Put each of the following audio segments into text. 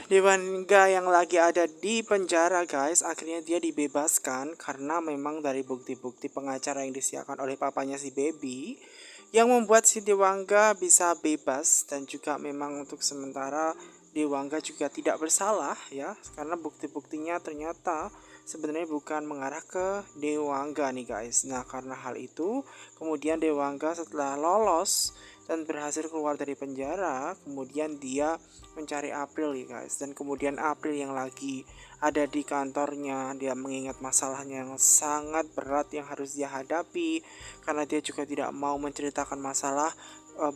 Dewangga yang lagi ada di penjara guys, akhirnya dia dibebaskan karena memang dari bukti-bukti pengacara yang disiapkan oleh papanya si Baby yang membuat si Dewangga bisa bebas. Dan juga memang untuk sementara Dewangga juga tidak bersalah ya, karena bukti-buktinya ternyata sebenarnya bukan mengarah ke Dewangga nih guys. Nah karena hal itu kemudian Dewangga setelah lolos dan berhasil keluar dari penjara, kemudian dia mencari April ya guys. Dan kemudian April yang lagi ada di kantornya, dia mengingat masalahnya yang sangat berat yang harus dia hadapi, karena dia juga tidak mau menceritakan masalah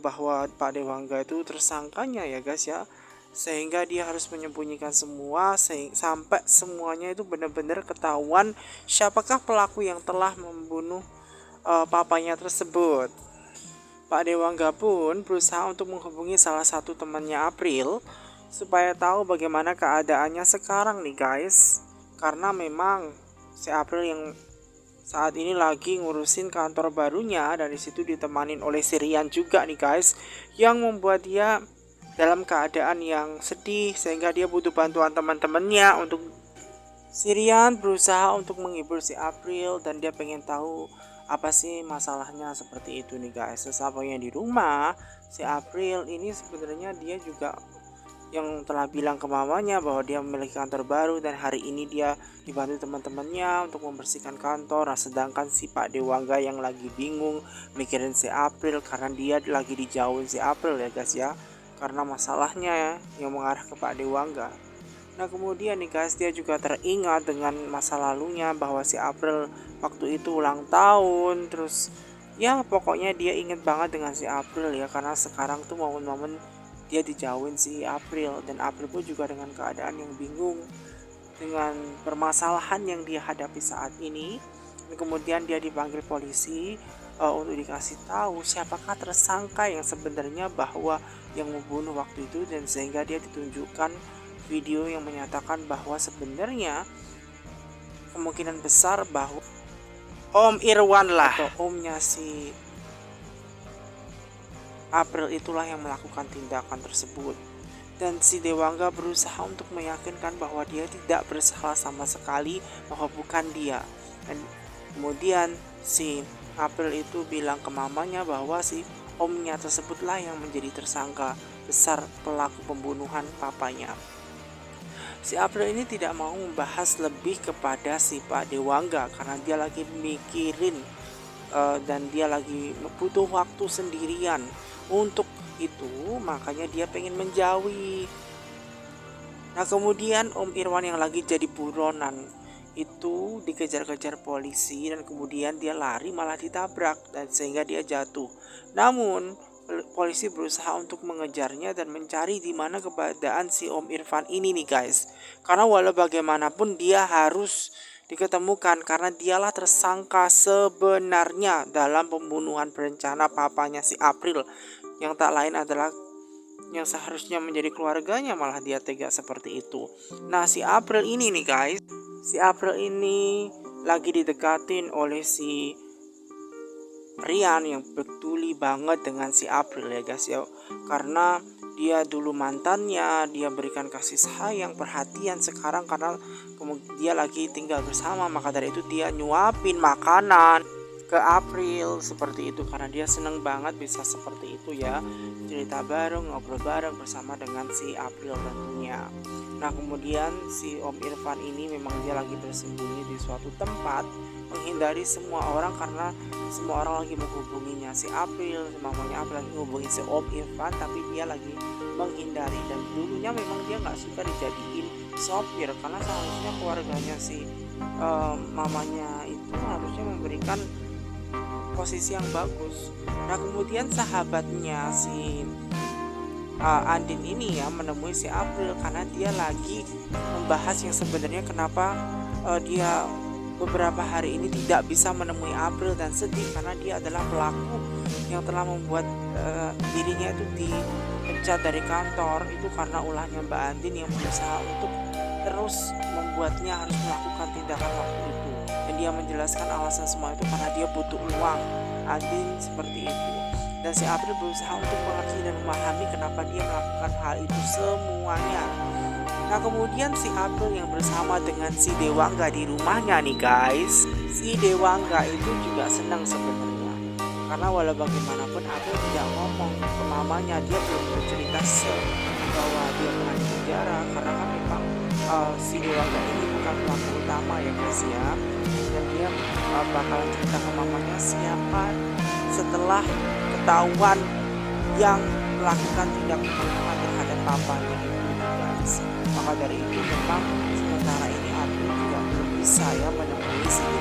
bahwa Pak Dewangga itu tersangkanya ya guys ya, sehingga dia harus menyembunyikan semua sampai semuanya itu benar-benar ketahuan siapakah pelaku yang telah membunuh papanya tersebut. Pak Dewangga pun berusaha untuk menghubungi salah satu temannya April supaya tahu bagaimana keadaannya sekarang nih guys. Karena memang si April yang saat ini lagi ngurusin kantor barunya, dan disitu ditemanin oleh Sirian juga nih guys, yang membuat dia dalam keadaan yang sedih sehingga dia butuh bantuan teman-temannya untuk. Sirian berusaha untuk menghibur si April dan dia pengen tahu apa sih masalahnya seperti itu nih guys. Sesampainya di rumah, si April ini sebenarnya dia juga yang telah bilang ke mamanya bahwa dia memiliki kantor baru dan hari ini dia dibantu teman-temannya untuk membersihkan kantor. Nah, sedangkan si Pak Dewangga yang lagi bingung mikirin si April karena dia lagi dijauhin si April ya guys ya, karena masalahnya yang mengarah ke Pak Dewangga. Nah kemudian nih guys, dia juga teringat dengan masa lalunya bahwa si April waktu itu ulang tahun. Terus ya pokoknya dia inget banget dengan si April ya, karena sekarang tuh momen-momen dia dijauhin si April. Dan April pun juga dengan keadaan yang bingung dengan permasalahan yang dia hadapi saat ini. Dan kemudian dia dipanggil polisi untuk dikasih tahu siapakah tersangka yang sebenarnya bahwa yang membunuh waktu itu. Dan sehingga dia ditunjukkan video yang menyatakan bahwa sebenarnya kemungkinan besar bahwa Om Irwan lah atau omnya si April itulah yang melakukan tindakan tersebut. Dan si Dewangga berusaha untuk meyakinkan bahwa dia tidak bersalah sama sekali, bahwa bukan dia. Dan kemudian si April itu bilang ke mamanya bahwa si omnya tersebutlah yang menjadi tersangka besar pelaku pembunuhan papanya. Si April ini tidak mau membahas lebih kepada si Pak Dewangga karena dia lagi mikirin dan dia lagi butuh waktu sendirian. Untuk itu makanya dia pengen menjauhi. Nah kemudian Om Irwan yang lagi jadi buronan itu dikejar-kejar polisi dan kemudian dia lari malah ditabrak dan sehingga dia jatuh. Namun polisi berusaha untuk mengejarnya dan mencari di mana keberadaan si Om Irfan ini nih guys. Karena walau bagaimanapun dia harus diketemukan karena dialah tersangka sebenarnya dalam pembunuhan berencana papanya si April, yang tak lain adalah yang seharusnya menjadi keluarganya, malah dia tega seperti itu. Nah si April ini nih guys, si April ini lagi didekatin oleh si Rian yang peduli banget dengan si April ya guys ya, karena dia dulu mantannya, dia berikan kasih sayang, perhatian. Sekarang karena dia lagi tinggal bersama, maka dari itu dia nyuapin makanan ke April seperti itu, karena dia seneng banget bisa seperti itu ya, cerita bareng, ngobrol bareng bersama dengan si April tentunya. Nah kemudian si Om Irfan ini memang dia lagi bersembunyi di suatu tempat, menghindari semua orang karena semua orang lagi menghubunginya. Si April, mamanya April lagi menghubungi si Om Irfan, tapi dia lagi menghindari. Dan dulunya memang dia nggak suka dijadiin sopir karena seharusnya keluarganya si mamanya itu harusnya memberikan posisi yang bagus. Nah kemudian sahabatnya si Andin ini ya menemui si April karena dia lagi membahas yang sebenarnya kenapa dia beberapa hari ini tidak bisa menemui April dan sedih karena dia adalah pelaku yang telah membuat dirinya itu dipecat dari kantor itu karena ulahnya Mbak Andin yang berusaha untuk terus membuatnya harus melakukan tindakan waktu itu. Dan dia menjelaskan alasan semua itu karena dia butuh uang. Andin seperti itu. Dan si April berusaha untuk mengerti dan memahami kenapa dia melakukan hal itu semuanya. Nah kemudian si April yang bersama dengan si Dewangga di rumahnya nih guys. Si Dewangga itu juga senang sebenarnya. Karena walau bagaimanapun April tidak ngomong ke mamanya, dia belum bercerita bahwa dia pernah di penjara. Karena kan memang si Dewangga ini bukan pelaku utama ya guys ya. Dan dia bakalan cerita ke mamanya siapa setelah ketahuan yang melakukan tindak pidana terhadap papanya itu guys. Maka dari itu memang sementara ini April juga belum bisa ya menemui si